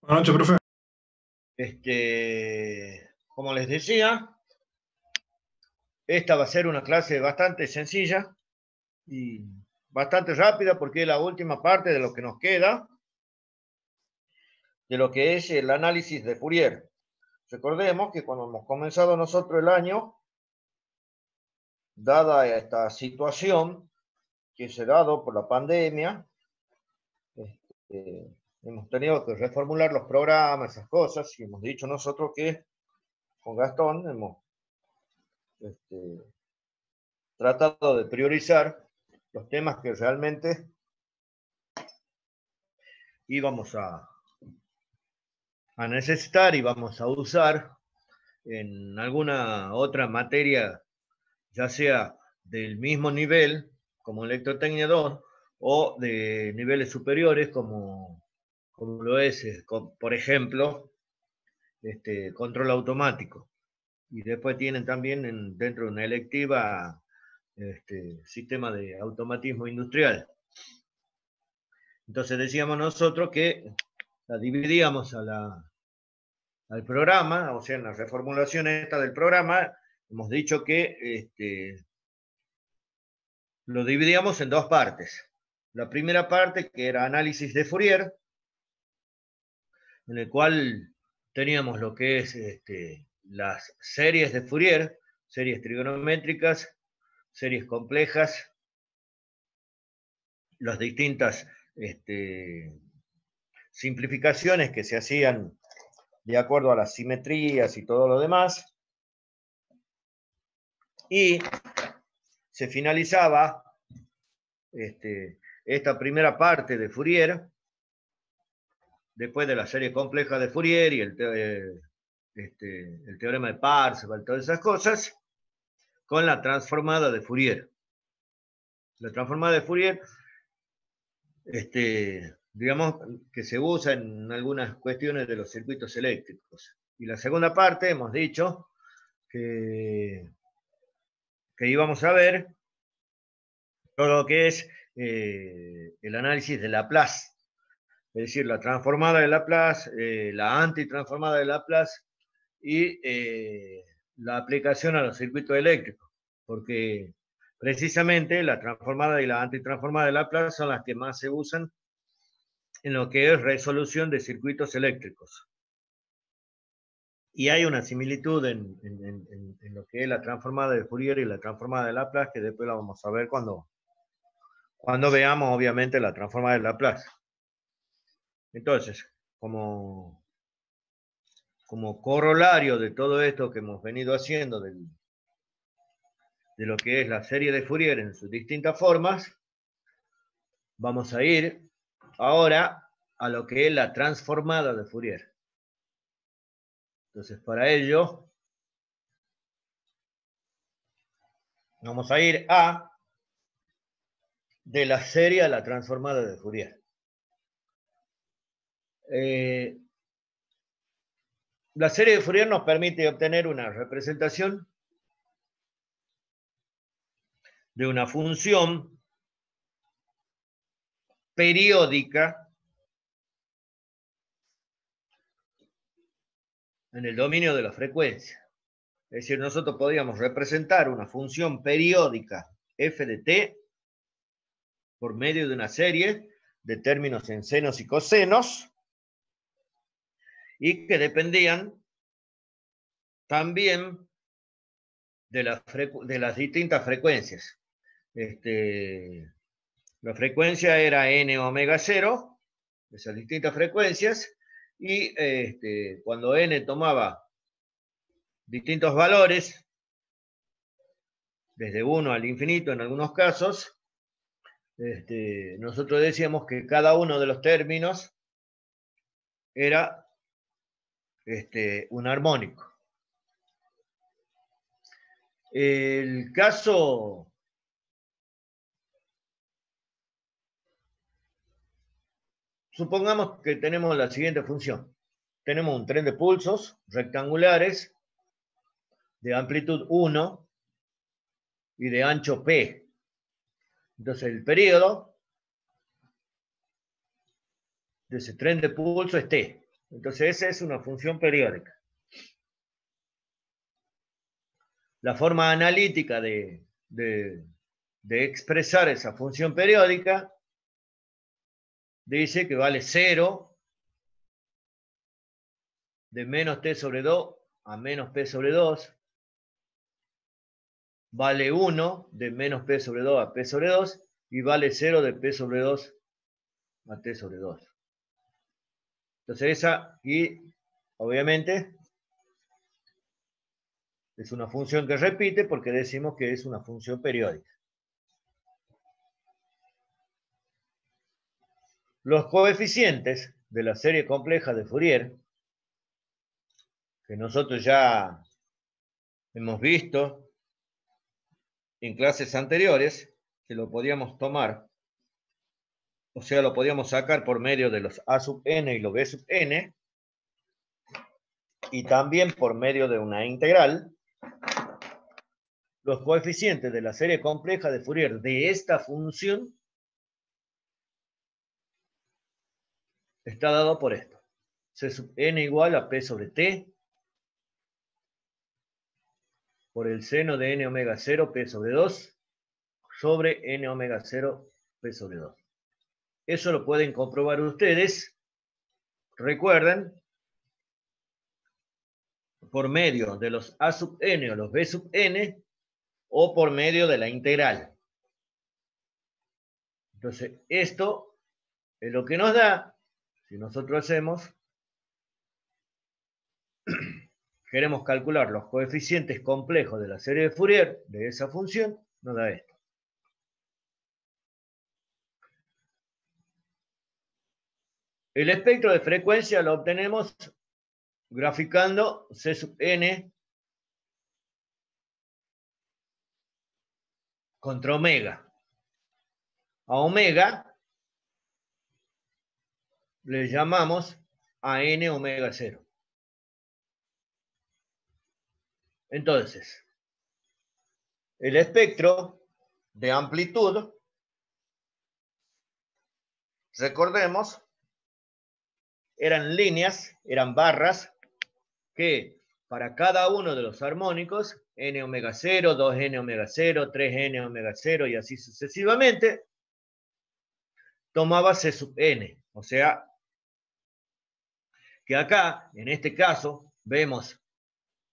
Buenas noches, profe. Como les decía, esta va a ser una clase bastante sencilla y bastante rápida porque es la última parte de lo que nos queda de lo que es el análisis de Fourier. Recordemos que cuando hemos comenzado nosotros el año, dada esta situación que se ha dado por la pandemia, hemos tenido que reformular los programas, esas cosas, y hemos dicho nosotros que con Gastón hemos tratado de priorizar los temas que realmente íbamos a necesitar y vamos a usar en alguna otra materia, ya sea del mismo nivel, como Electrotecnia 2, o de niveles superiores, como lo es, por ejemplo, control automático. Y después tienen también dentro de una electiva sistema de automatismo industrial. Entonces decíamos nosotros que la dividíamos al programa, o sea, en la reformulación esta del programa, hemos dicho que lo dividíamos en dos partes. La primera parte, que era análisis de Fourier, en el cual teníamos lo que es las series de Fourier, series trigonométricas, series complejas, las distintas simplificaciones que se hacían de acuerdo a las simetrías y todo lo demás. Y se finalizaba esta primera parte de Fourier, después de la serie compleja de Fourier y el teorema de Parseval, todas esas cosas, con la transformada de Fourier. La transformada de Fourier, digamos que se usa en algunas cuestiones de los circuitos eléctricos. Y la segunda parte, hemos dicho que íbamos a ver todo lo que es el análisis de Laplace, es decir, la transformada de Laplace, la antitransformada de Laplace y la aplicación a los circuitos eléctricos, porque precisamente la transformada y la antitransformada de Laplace son las que más se usan en lo que es resolución de circuitos eléctricos. Y hay una similitud en lo que es la transformada de Fourier y la transformada de Laplace, que después la vamos a ver cuando veamos, obviamente, la transformada de Laplace. Entonces, como corolario de todo esto que hemos venido haciendo de lo que es la serie de Fourier en sus distintas formas, vamos a ir ahora a lo que es la transformada de Fourier. Entonces, para ello, vamos a ir de la serie a la transformada de Fourier. La serie de Fourier nos permite obtener una representación de una función periódica en el dominio de la frecuencia. Es decir, nosotros podríamos representar una función periódica f de t por medio de una serie de términos en senos y cosenos y que dependían también de las distintas frecuencias. La frecuencia era n omega 0, esas distintas frecuencias, y cuando n tomaba distintos valores, desde 1 al infinito en algunos casos, nosotros decíamos que cada uno de los términos era un armónico. El caso supongamos que tenemos la siguiente función. Tenemos un tren de pulsos rectangulares de amplitud 1 y de ancho P. Entonces el periodo de ese tren de pulso es T. Entonces esa es una función periódica. La forma analítica de expresar esa función periódica dice que vale 0 de menos t sobre 2 a menos p sobre 2, vale 1 de menos p sobre 2 a p sobre 2 y vale 0 de p sobre 2 a t sobre 2. Entonces esa, y obviamente es una función que repite porque decimos que es una función periódica. Los coeficientes de la serie compleja de Fourier, que nosotros ya hemos visto en clases anteriores, que lo podíamos tomar, o sea, lo podíamos sacar por medio de los a sub n y los b sub n, y también por medio de una integral. Los coeficientes de la serie compleja de Fourier de esta función está dado por esto. C sub n igual a p sobre t por el seno de n omega 0 p sobre 2 sobre n omega 0 p sobre 2. Eso lo pueden comprobar ustedes, recuerden, por medio de los a sub n o los b sub n o por medio de la integral. Entonces, esto es lo que nos da, si nosotros hacemos, queremos calcular los coeficientes complejos de la serie de Fourier de esa función, nos da esto. El espectro de frecuencia lo obtenemos graficando C sub n contra omega. A omega le llamamos a n omega 0. Entonces, el espectro de amplitud, recordemos, eran líneas, eran barras que para cada uno de los armónicos, n omega 0, 2n omega 0, 3n omega 0 y así sucesivamente, tomaba C sub n. O sea, que acá, en este caso, vemos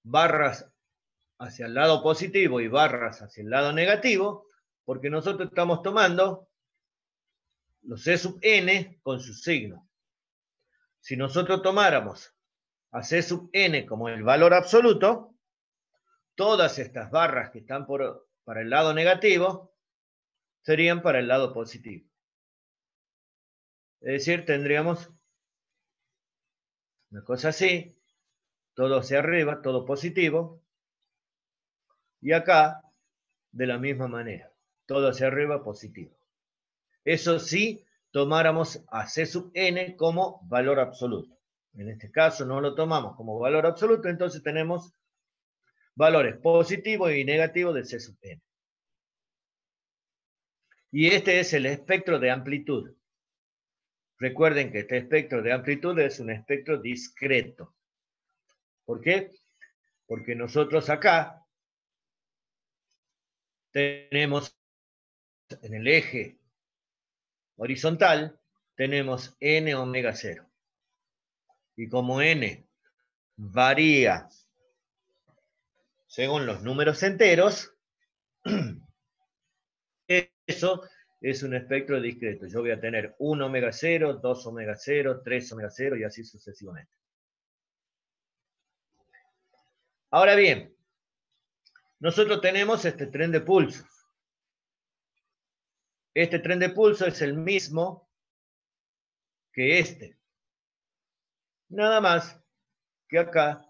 barras hacia el lado positivo y barras hacia el lado negativo, porque nosotros estamos tomando los C sub n con su signo. Si nosotros tomáramos a C sub n como el valor absoluto, todas estas barras que están para el lado negativo serían para el lado positivo. Es decir, tendríamos una cosa así, todo hacia arriba, todo positivo, y acá de la misma manera, todo hacia arriba positivo. Eso sí, tomáramos a C sub n como valor absoluto. En este caso no lo tomamos como valor absoluto, entonces tenemos valores positivos y negativos de C sub n. Y este es el espectro de amplitud. Recuerden que este espectro de amplitud es un espectro discreto. ¿Por qué? Porque nosotros acá tenemos en el eje horizontal, tenemos n omega 0. Y como n varía según los números enteros, eso es un espectro discreto. Yo voy a tener 1 omega 0, 2 omega 0, 3 omega 0 y así sucesivamente. Ahora bien, nosotros tenemos este tren de pulsos. Este tren de pulso es el mismo que este. Nada más que acá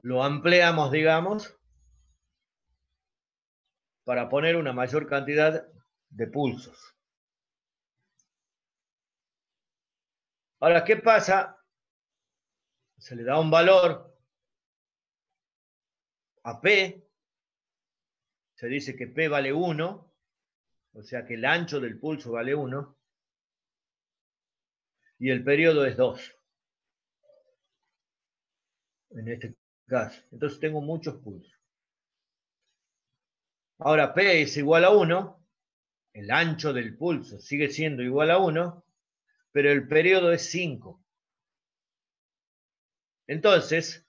lo ampliamos, digamos, para poner una mayor cantidad de pulsos. Ahora, ¿qué pasa? Se le da un valor a P, se dice que P vale 1, o sea que el ancho del pulso vale 1, y el periodo es 2. En este caso. Entonces tengo muchos pulsos. Ahora P es igual a 1, el ancho del pulso sigue siendo igual a 1, pero el periodo es 5. Entonces,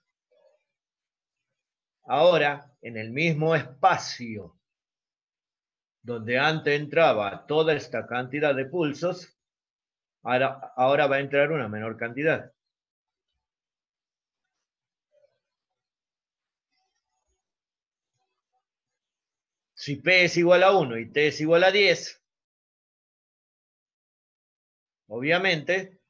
ahora, en el mismo espacio donde antes entraba toda esta cantidad de pulsos, ahora va a entrar una menor cantidad. Si P es igual a 1 y T es igual a 10, obviamente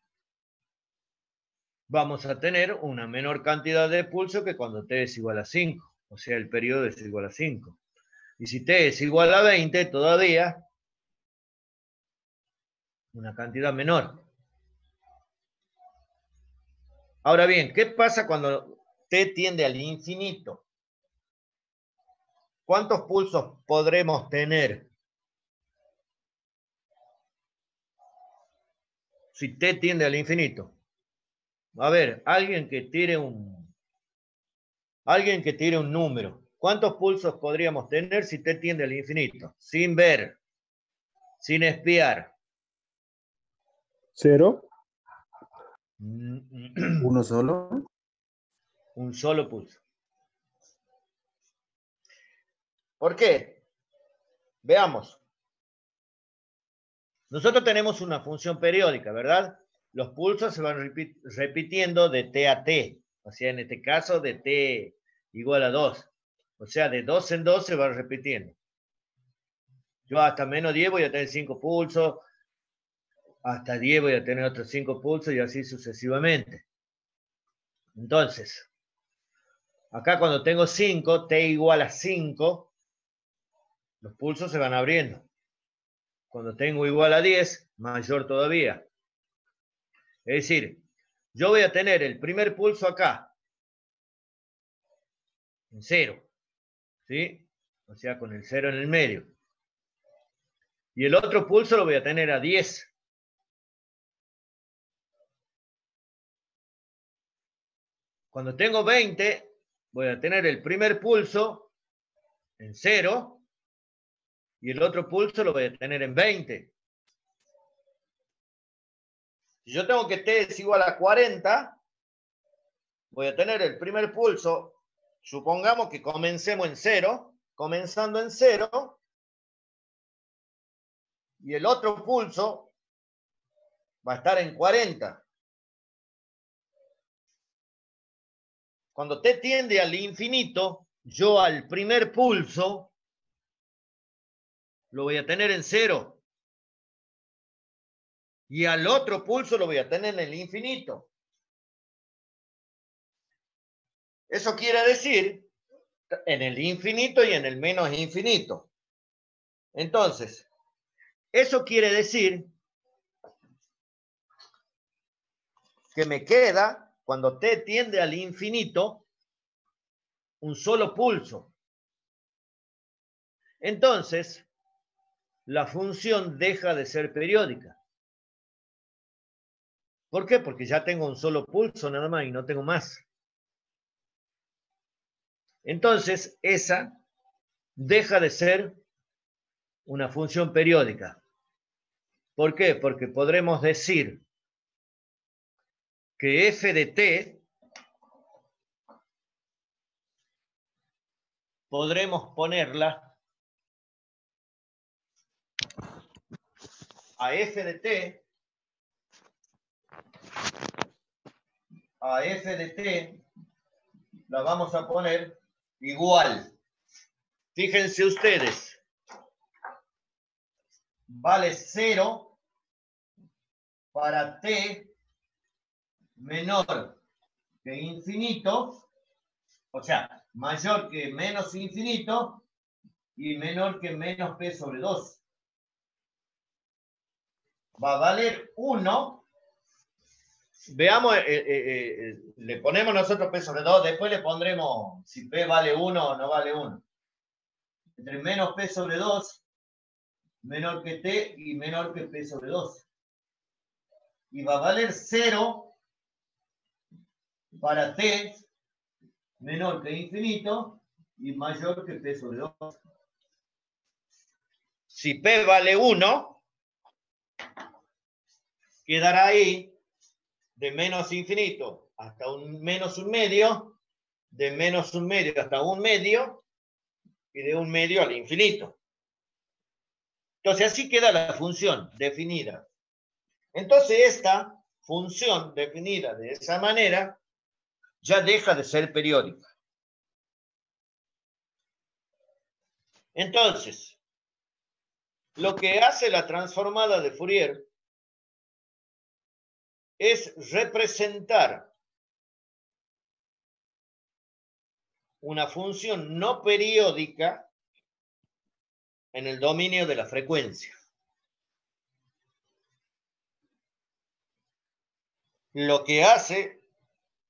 vamos a tener una menor cantidad de pulso que cuando T es igual a 5. O sea, el periodo es igual a 5. Y si T es igual a 20, todavía una cantidad menor. Ahora bien, ¿qué pasa cuando T tiende al infinito? ¿Cuántos pulsos podremos tener si T tiende al infinito? A ver, alguien que tire un número. ¿Cuántos pulsos podríamos tener si T tiende al infinito? Sin ver, sin espiar. 0. ¿Uno solo? Un solo pulso. ¿Por qué? Veamos. Nosotros tenemos una función periódica, ¿verdad? Los pulsos se van repitiendo de T a T. O sea, en este caso de T igual a 2. O sea, de 2 en 2 se va repitiendo. Yo hasta menos 10 voy a tener 5 pulsos. Hasta 10 voy a tener otros 5 pulsos y así sucesivamente. Entonces, acá cuando tengo 5, T igual a 5, los pulsos se van abriendo. Cuando tengo igual a 10, mayor todavía. Es decir, yo voy a tener el primer pulso acá, en 0, ¿sí? O sea, con el 0 en el medio. Y el otro pulso lo voy a tener a 10. Cuando tengo 20, voy a tener el primer pulso en 0 y el otro pulso lo voy a tener en 20. Si yo tengo que T es igual a 40, voy a tener el primer pulso, supongamos que comencemos en 0, comenzando en 0, y el otro pulso va a estar en 40. Cuando T tiende al infinito, yo al primer pulso lo voy a tener en 0. Y al otro pulso lo voy a tener en el infinito. Eso quiere decir en el infinito y en el menos infinito. Entonces, eso quiere decir que me queda, cuando T tiende al infinito, un solo pulso. Entonces, la función deja de ser periódica. ¿Por qué? Porque ya tengo un solo pulso nada más y no tengo más. Entonces, esa deja de ser una función periódica. ¿Por qué? Porque podremos decir que f de t podremos ponerla a f de t la vamos a poner igual. Fíjense ustedes, vale 0 para t menor que infinito, o sea, mayor que menos infinito y menor que menos p sobre 2. Va a valer 1. Veamos, le ponemos nosotros p sobre 2, después le pondremos si p vale 1 o no vale 1. Entre menos p sobre 2, menor que t y menor que p sobre 2. y va a valer 0 para t menor que infinito y mayor que p sobre 2. Si p vale 1, quedará ahí de menos infinito hasta un menos un medio, de menos un medio hasta un medio, y de un medio al infinito. Entonces así queda la función definida. Entonces esta función definida de esa manera ya deja de ser periódica. Entonces, lo que hace la transformada de Fourier es representar una función no periódica en el dominio de la frecuencia. Lo que hace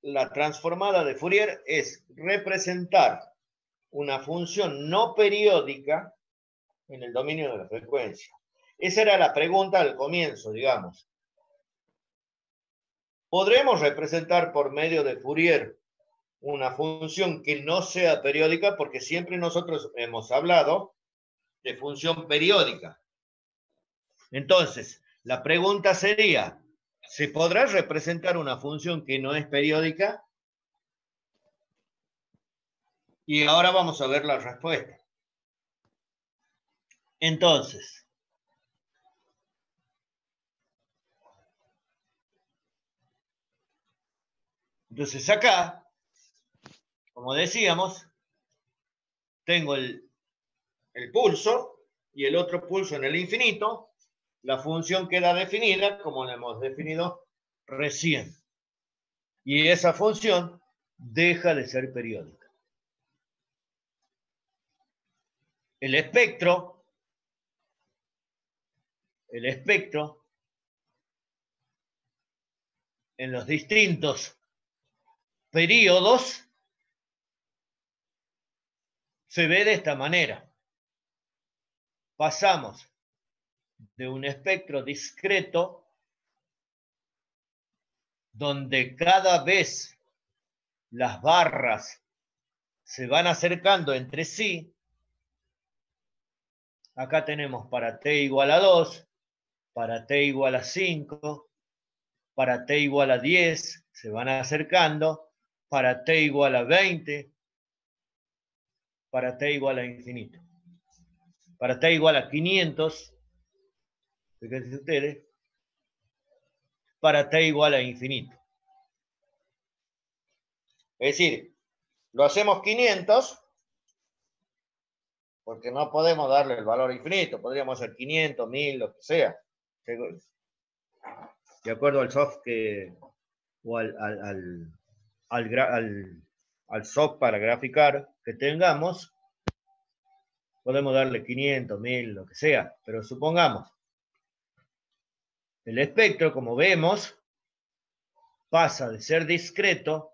la transformada de Fourier es representar una función no periódica en el dominio de la frecuencia. Esa era la pregunta al comienzo, digamos. ¿Podremos representar por medio de Fourier una función que no sea periódica? Porque siempre nosotros hemos hablado de función periódica. Entonces, la pregunta sería, ¿se podrá representar una función que no es periódica? Y ahora vamos a ver la respuesta. Entonces, acá, como decíamos, tengo el pulso y el otro pulso en el infinito. La función queda definida como la hemos definido recién. Y esa función deja de ser periódica. El espectro en los distintos periodos se ve de esta manera. Pasamos de un espectro discreto donde cada vez las barras se van acercando entre sí. Acá tenemos para t igual a 2, para t igual a 5, para t igual a 10, se van acercando, para t igual a 20, para t igual a infinito. Para t igual a 500, fíjense ustedes, para t igual a infinito. Es decir, lo hacemos 500, porque no podemos darle el valor infinito, podríamos hacer 500, 1000, lo que sea. De acuerdo al soft o al soft para graficar que tengamos, podemos darle 500, 1000, lo que sea, pero supongamos, el espectro, como vemos, pasa de ser discreto,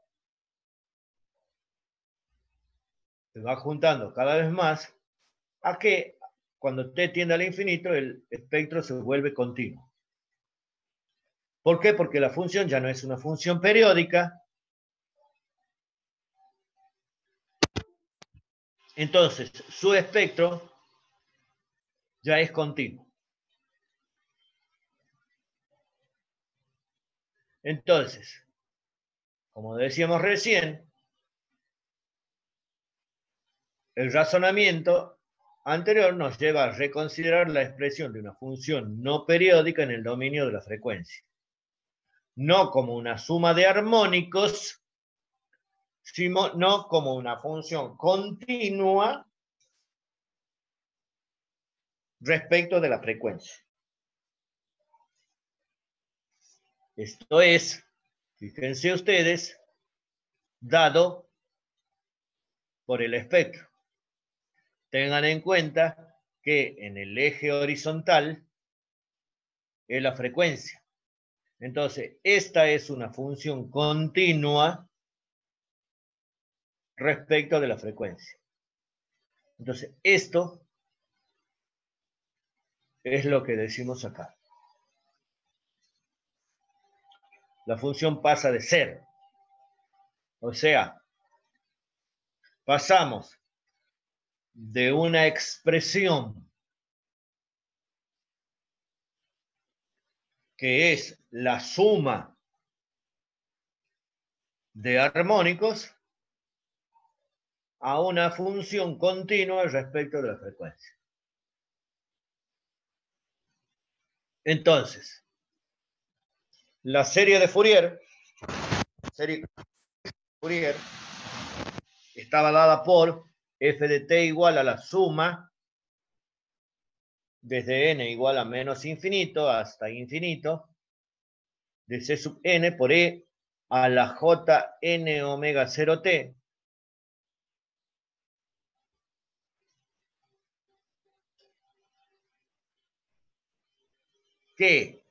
se va juntando cada vez más, a que cuando t tiende al infinito, el espectro se vuelve continuo. ¿Por qué? Porque la función ya no es una función periódica. Entonces, su espectro ya es continuo. Entonces, como decíamos recién, el razonamiento anterior nos lleva a reconsiderar la expresión de una función no periódica en el dominio de la frecuencia. No como una suma de armónicos, sino no como una función continua respecto de la frecuencia. Esto es, fíjense ustedes, dado por el espectro. Tengan en cuenta que en el eje horizontal es la frecuencia. Entonces, esta es una función continua respecto de la frecuencia. Entonces, esto es lo que decimos acá. la función pasa de ser. O sea, pasamos de una expresión que es la suma de armónicos a una función continua respecto de la frecuencia. Entonces, la serie de Fourier estaba dada por f de t igual a la suma desde n igual a menos infinito hasta infinito de c sub n por e a la j n omega 0t que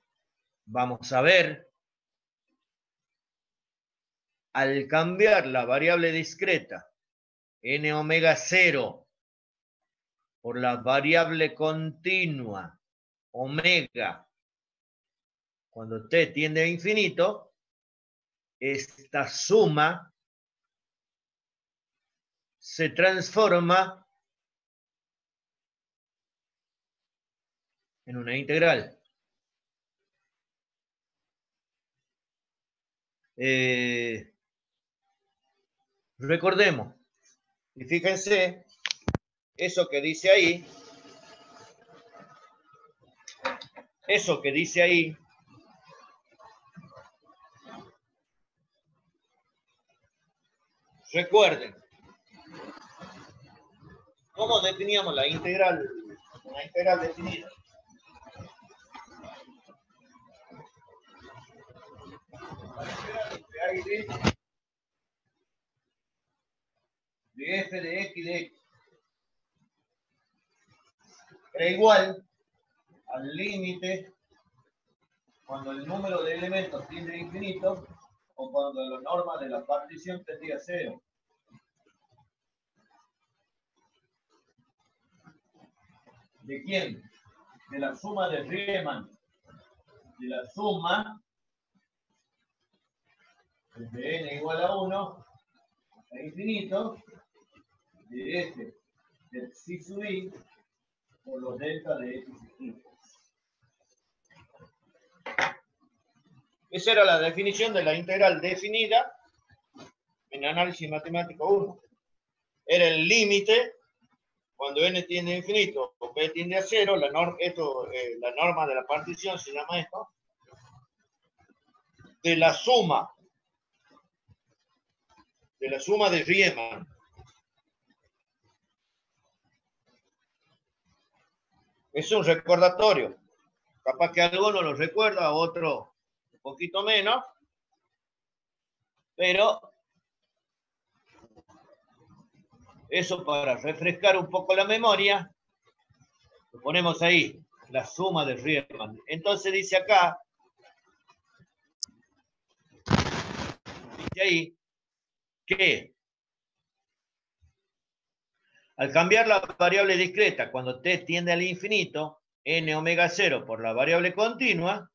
vamos a ver al cambiar la variable discreta n omega 0 por la variable continua omega cuando t tiende a infinito, esta suma se transforma en una integral. Recordemos, y fíjense, eso que dice ahí, recuerden, ¿cómo definíamos la integral definida? La integral de f de x de x era igual al límite cuando el número de elementos tiende a infinito o cuando la norma de la partición tendría a cero. ¿De quién? De la suma de Riemann. De la suma desde n igual a 1 hasta infinito de f del psi sub i por los delta de x y. Esa era la definición de la integral definida en análisis matemático 1. Era el límite cuando n tiende a infinito o p tiende a 0, la norma de la partición se llama esto, de la suma de Riemann. Es un recordatorio. Capaz que alguno lo recuerda, otro un poquito menos, pero eso para refrescar un poco la memoria, lo ponemos ahí, la suma de Riemann. Entonces dice acá, dice ahí, que al cambiar la variable discreta cuando t tiende al infinito, n omega 0 por la variable continua,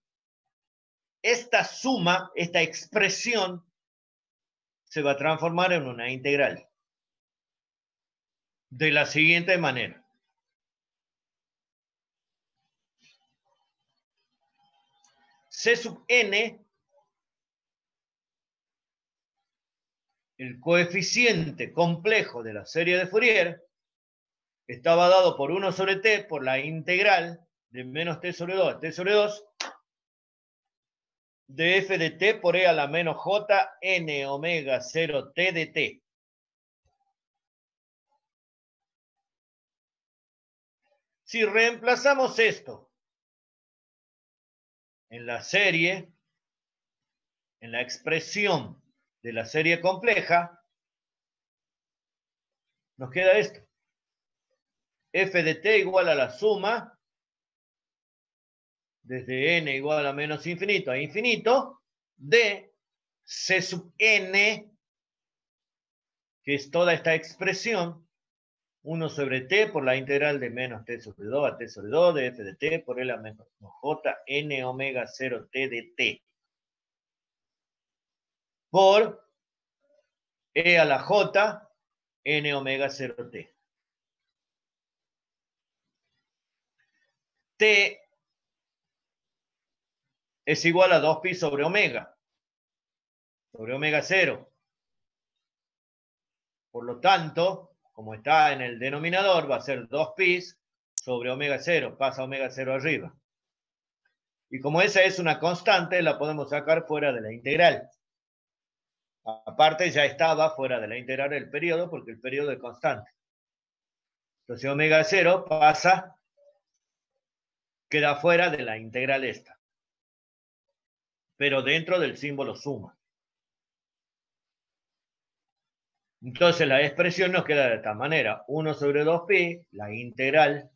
esta suma, esta expresión, se va a transformar en una integral. De la siguiente manera. C sub n, el coeficiente complejo de la serie de Fourier, estaba dado por 1 sobre t por la integral de menos t sobre 2 a t sobre 2 de f de t por e a la menos j n omega 0 t de t. Si reemplazamos esto en la serie, en la expresión de la serie compleja, nos queda esto. F de t igual a la suma desde n igual a menos infinito a infinito de c sub n, que es toda esta expresión, 1 sobre t por la integral de menos t sobre 2 a t sobre 2 de f de t por e a la menos j n omega 0 t de t. por E a la J N omega 0T. T es igual a 2pi sobre omega 0. Por lo tanto, como está en el denominador, va a ser 2pi sobre omega 0, pasa omega 0 arriba. Y como esa es una constante, la podemos sacar fuera de la integral. Aparte, ya estaba fuera de la integral del periodo, porque el periodo es constante. Entonces, omega 0 pasa, queda fuera de la integral esta, pero dentro del símbolo suma. Entonces, la expresión nos queda de esta manera. 1 sobre 2pi, la integral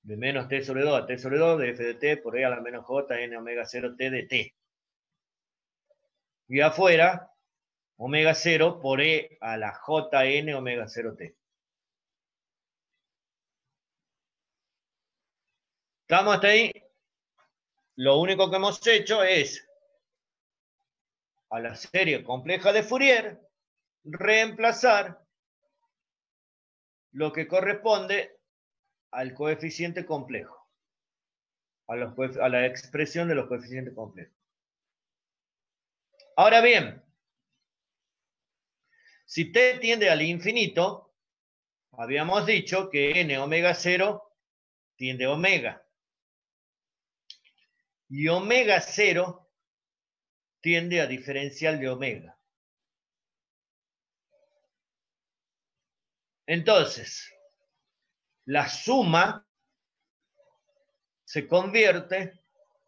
de menos t sobre 2 a t sobre 2 de f de t por e a la menos j n omega 0 t de t. Y afuera, omega 0 por e a la j n omega 0 t. ¿Estamos hasta ahí? Lo único que hemos hecho es, a la serie compleja de Fourier, reemplazar lo que corresponde al coeficiente complejo, a la expresión de los coeficientes complejos. Ahora bien, si t tiende al infinito, habíamos dicho que n omega 0 tiende a omega. Y omega 0 tiende a diferencial de omega. Entonces, la suma se convierte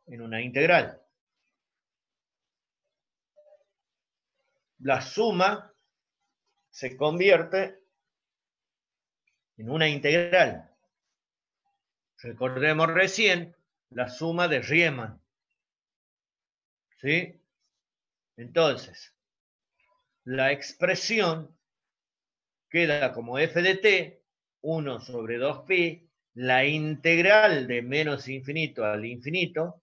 en una integral. La suma se convierte en una integral. Recordemos recién la suma de Riemann. ¿Sí? Entonces, la expresión queda como f de t, 1 sobre 2pi, la integral de menos infinito al infinito,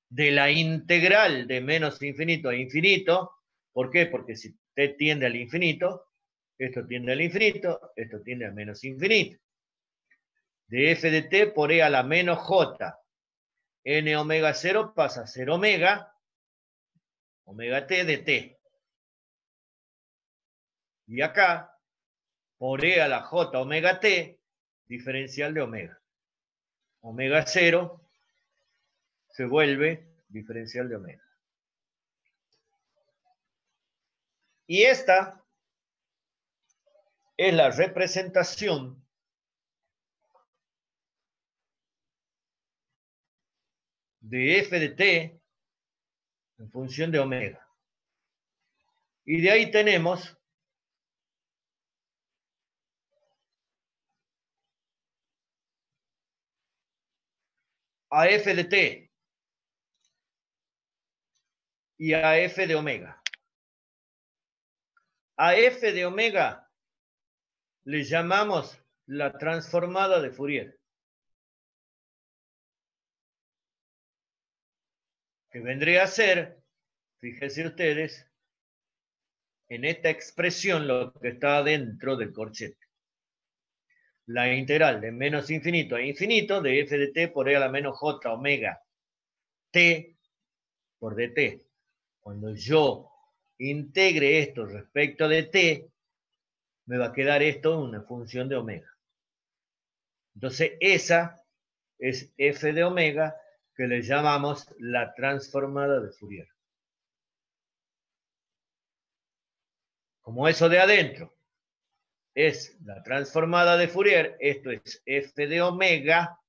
de la integral de menos infinito a infinito. ¿Por qué? Porque si t tiende al infinito, esto tiende al infinito, esto tiende a menos infinito. De f de t por e a la menos j, n omega 0 pasa a ser omega t de t. Y acá, por e a la j omega t, diferencial de omega. Omega 0 se vuelve diferencial de omega. Y esta es la representación de f de t en función de omega. Y de ahí tenemos a f de t y a f de omega. A f de omega le llamamos la transformada de Fourier, que vendría a ser, fíjense ustedes, en esta expresión lo que está dentro del corchete. La integral de menos infinito a infinito de f de t por e a la menos j omega t por dt. Cuando yo integre esto respecto de t, me va a quedar esto una función de omega. Entonces esa es f de omega, que le llamamos la transformada de Fourier. Como eso de adentro es la transformada de Fourier, esto es f de omega,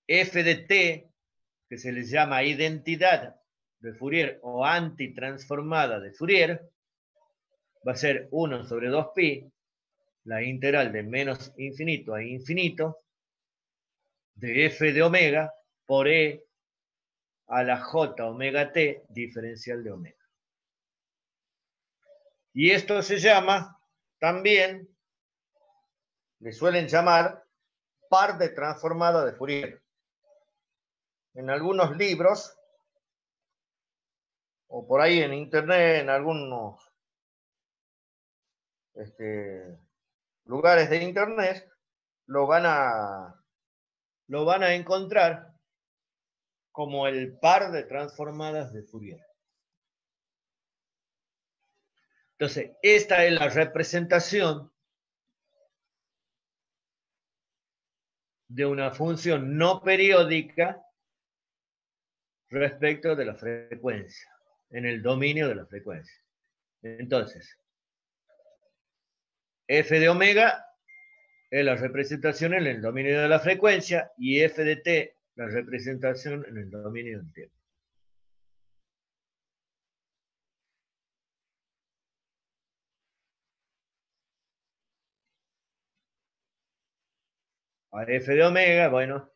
f de t, que se le llama identidad de Fourier o antitransformada de Fourier, va a ser 1 sobre 2pi, la integral de menos infinito a infinito, de f de omega por e a la j omega t diferencial de omega. Y esto se llama también, le suelen llamar par de transformada de Fourier. En algunos libros o por ahí en internet, en algunos lugares de internet, lo van a encontrar como el par de transformadas de Fourier. Entonces, esta es la representación de una función no periódica respecto de la frecuencia, en el dominio de la frecuencia. Entonces, f de omega es la representación en el dominio de la frecuencia y f de t la representación en el dominio del tiempo. A f de omega, bueno,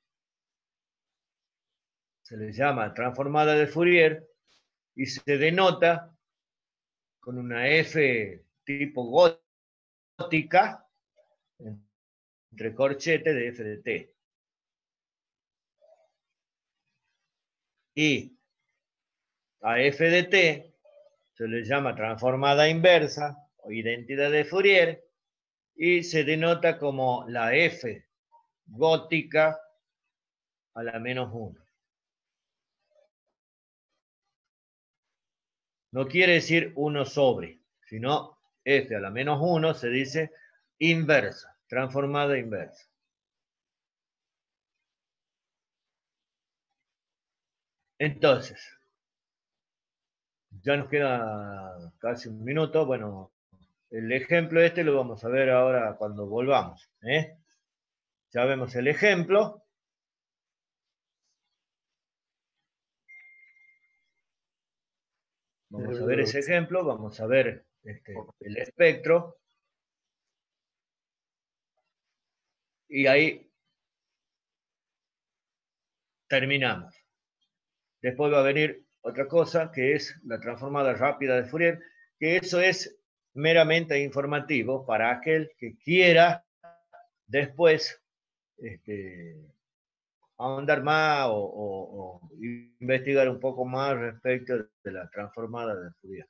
se le llama transformada de Fourier y se denota con una f tipo gótica entre corchetes de f de t. Y a f de t se le llama transformada inversa o identidad de Fourier y se denota como la f gótica a la menos 1. No quiere decir 1 sobre, sino f a la menos 1 se dice inversa, transformada inversa. Entonces, ya nos queda casi un minuto. Bueno, el ejemplo lo vamos a ver ahora cuando volvamos. Ya vemos el ejemplo. Vamos a ver ese ejemplo, vamos a ver el espectro. Y ahí terminamos. Después va a venir otra cosa, que es la transformada rápida de Fourier, que eso es meramente informativo para aquel que quiera después ahondar más o investigar un poco más respecto de la transformada de Fourier.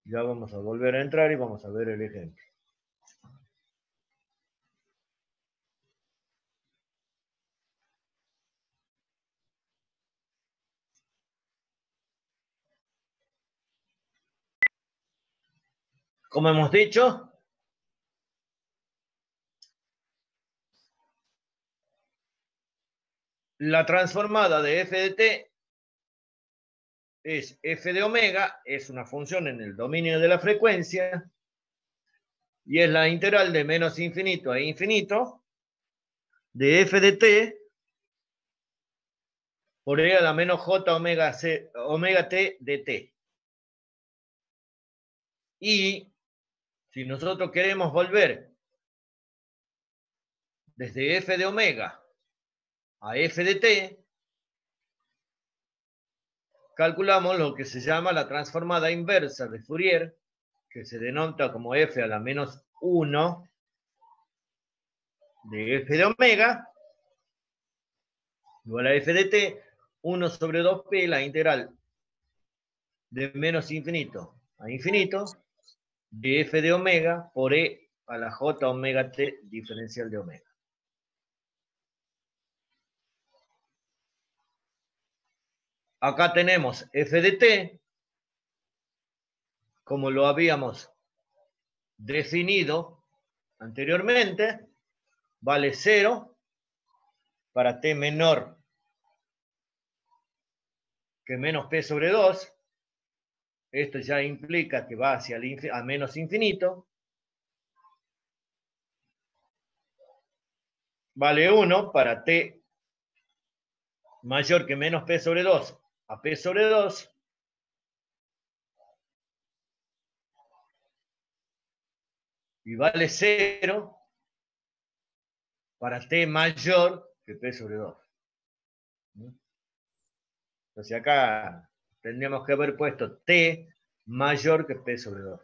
Ya vamos a volver a entrar y vamos a ver el ejemplo. Como hemos dicho, la transformada de f de t es f de omega, es una función en el dominio de la frecuencia, y es la integral de menos infinito a infinito de f de t por e a la menos j omega t de t. Y si nosotros queremos volver desde f de omega a f de t, calculamos lo que se llama la transformada inversa de Fourier, que se denota como f a la menos 1 de f de omega, igual a f de t, 1 sobre 2p, la integral de menos infinito a infinito, de f de omega por e a la j omega t diferencial de omega. Acá tenemos f de t, como lo habíamos definido anteriormente, vale 0 para t menor que menos p sobre 2. Esto ya implica que va hacia a menos infinito. Vale 1 para t mayor que menos p sobre 2 a p sobre 2. Y vale 0 para t mayor que p sobre 2. Entonces acá tendríamos que haber puesto t mayor que p sobre 2.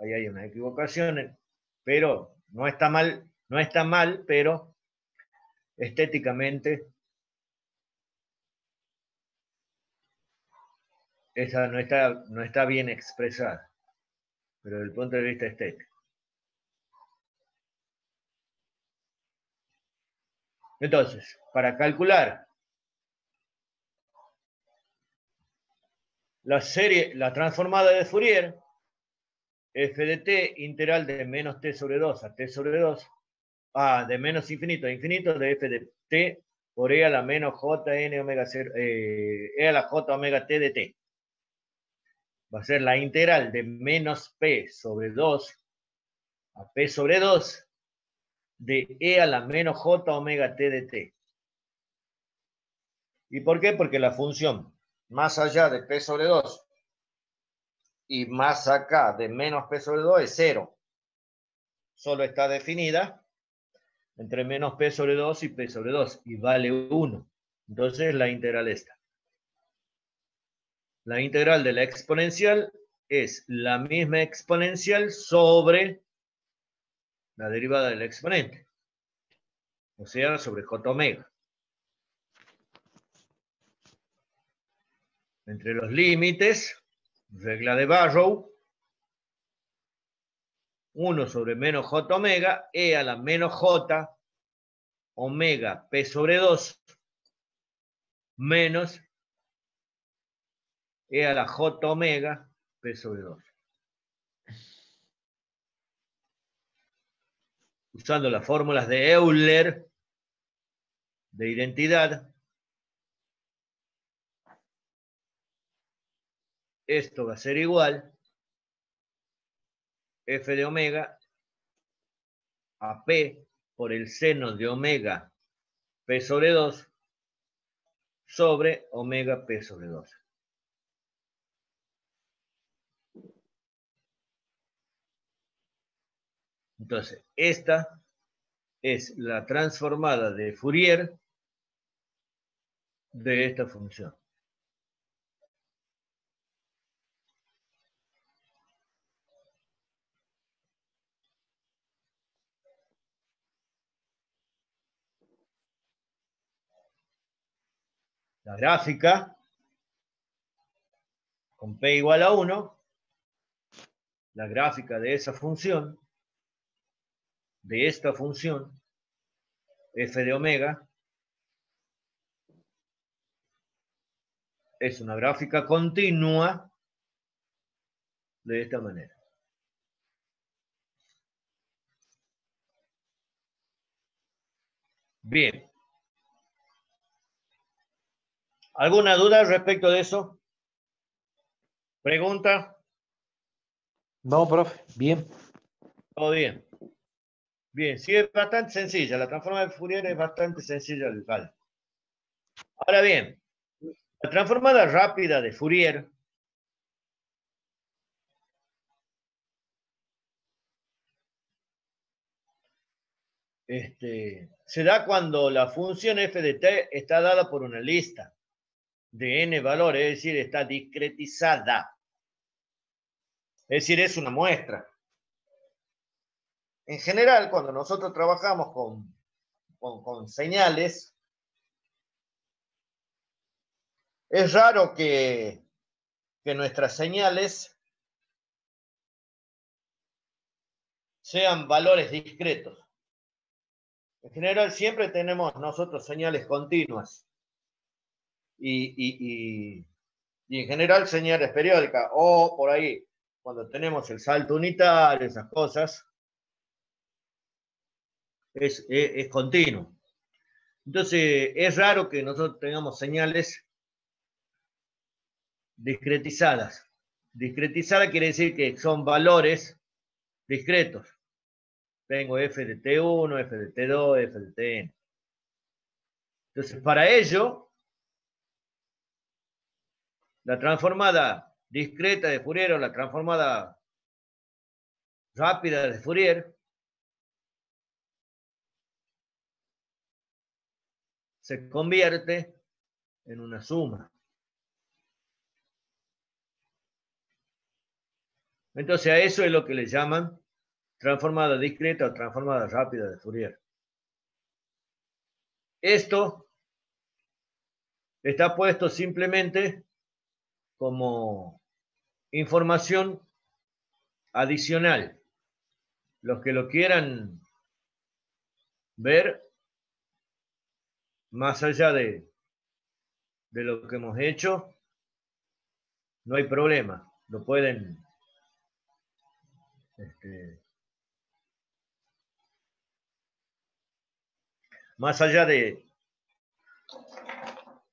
Ahí hay una equivocación, pero no está mal, pero estéticamente esa no está bien expresada, pero desde el punto de vista estético. Entonces, para calcular la transformada de Fourier, f de t integral de menos t sobre 2 a t sobre 2, de menos infinito a infinito, de f de t por e a la menos jn omega 0, e a la j omega t de t. Va a ser la integral de menos p sobre 2 a p sobre 2 de e a la menos j omega t de t. ¿Y por qué? Porque la función más allá de p sobre 2 y más acá de menos p sobre 2 es 0. Solo está definida entre menos p sobre 2 y p sobre 2 y vale 1. Entonces la integral esta. La integral de la exponencial es la misma exponencial sobre la derivada del exponente. O sea, sobre j omega. Entre los límites, regla de Barrow, 1 sobre menos j omega, e a la menos j omega p sobre 2 menos e a la j omega p sobre 2. Usando las fórmulas de Euler de identidad, esto va a ser igual f de omega a p por el seno de omega p sobre 2 sobre omega p sobre 2. Entonces, esta es la transformada de Fourier de esta función. La gráfica con p igual a 1, la gráfica de esa función, de esta función, f de omega, es una gráfica continua de esta manera. Bien. ¿Alguna duda respecto de eso? ¿Pregunta? No, profe, bien. Todo bien. Bien, sí, es bastante sencilla. La transformada de Fourier es bastante sencilla el cálculo. Ahora bien, la transformada rápida de Fourier se da cuando la función f de t está dada por una lista de n valores, es decir, está discretizada. Es decir, es una muestra. En general, cuando nosotros trabajamos con señales, es raro que nuestras señales sean valores discretos. En general, siempre tenemos nosotros señales continuas y en general señales periódicas, o por ahí, cuando tenemos el salto unitario, esas cosas, es continuo. Entonces, es raro que nosotros tengamos señales discretizadas. Discretizada quiere decir que son valores discretos. Tengo f de t1, f de t2, f de tn. Entonces, para ello, la transformada discreta de Fourier o la transformada rápida de Fourier se convierte en una suma. Entonces, a eso es lo que le llaman transformada discreta o transformada rápida de Fourier. Esto está puesto simplemente como información adicional. Los que lo quieran ver, más allá de lo que hemos hecho, no hay problema. Lo pueden más allá de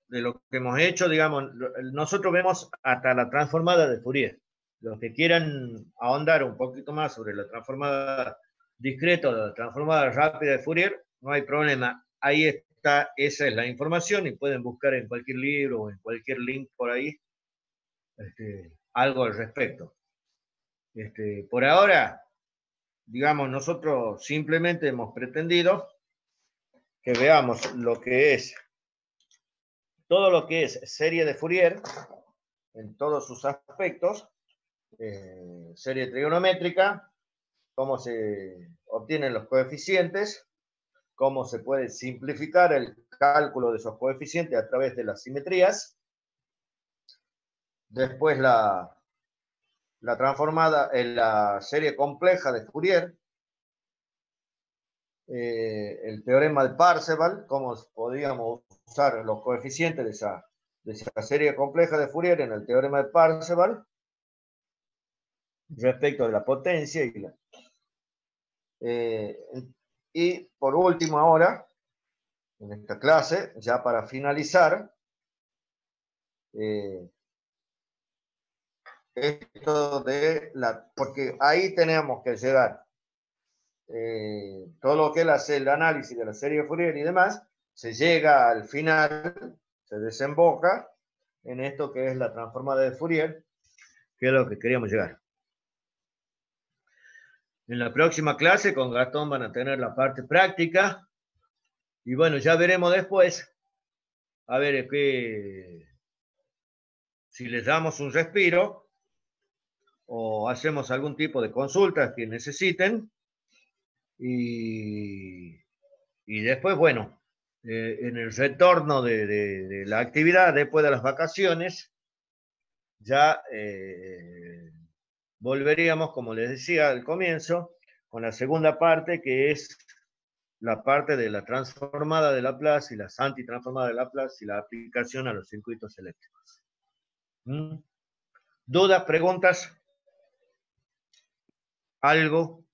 lo que hemos hecho, digamos, nosotros vemos hasta la transformada de Fourier. Los que quieran ahondar un poquito más sobre la transformada discreta o la transformada rápida de Fourier, no hay problema. Ahí está, esa es la información y pueden buscar en cualquier libro o en cualquier link por ahí algo al respecto. Por ahora, digamos, nosotros simplemente hemos pretendido que veamos lo que es todo lo que es serie de Fourier en todos sus aspectos, serie trigonométrica, cómo se obtienen los coeficientes, cómo se puede simplificar el cálculo de esos coeficientes a través de las simetrías, después la transformada en la serie compleja de Fourier, el teorema de Parseval, cómo podíamos usar los coeficientes de esa serie compleja de Fourier en el teorema de Parseval respecto de la potencia y por último ahora, en esta clase, ya para finalizar, esto de porque ahí tenemos que llegar todo lo que es el análisis de la serie de Fourier y demás, se llega al final, se desemboca en esto que es la transformada de Fourier, que es lo que queríamos llegar. En la próxima clase con Gastón van a tener la parte práctica y bueno, ya veremos después a ver si les damos un respiro o hacemos algún tipo de consultas que necesiten y después, bueno, en el retorno de la actividad después de las vacaciones, ya volveríamos, como les decía al comienzo, con la segunda parte, que es la parte de la transformada de Laplace y las antitransformadas de Laplace y la aplicación a los circuitos eléctricos. ¿Dudas, preguntas? ¿Algo?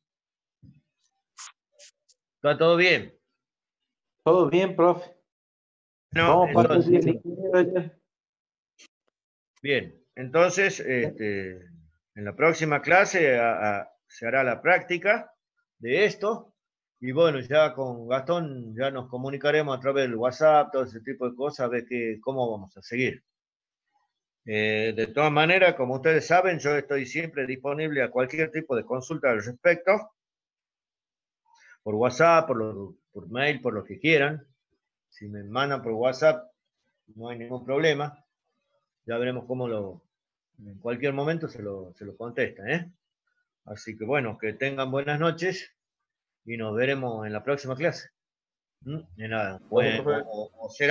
¿Está todo bien? Todo bien, profe. No, entonces, bien, entonces en la próxima clase se hará la práctica de esto y bueno, ya con Gastón ya nos comunicaremos a través del WhatsApp, todo ese tipo de cosas, a ver cómo vamos a seguir. De todas maneras, como ustedes saben, yo estoy siempre disponible a cualquier tipo de consulta al respecto, por WhatsApp, por mail, por lo que quieran. Si me mandan por WhatsApp, no hay ningún problema. Ya veremos cómo en cualquier momento se lo contestan, ¿eh? Así que bueno, que tengan buenas noches y nos veremos en la próxima clase. De nada. Bueno, o será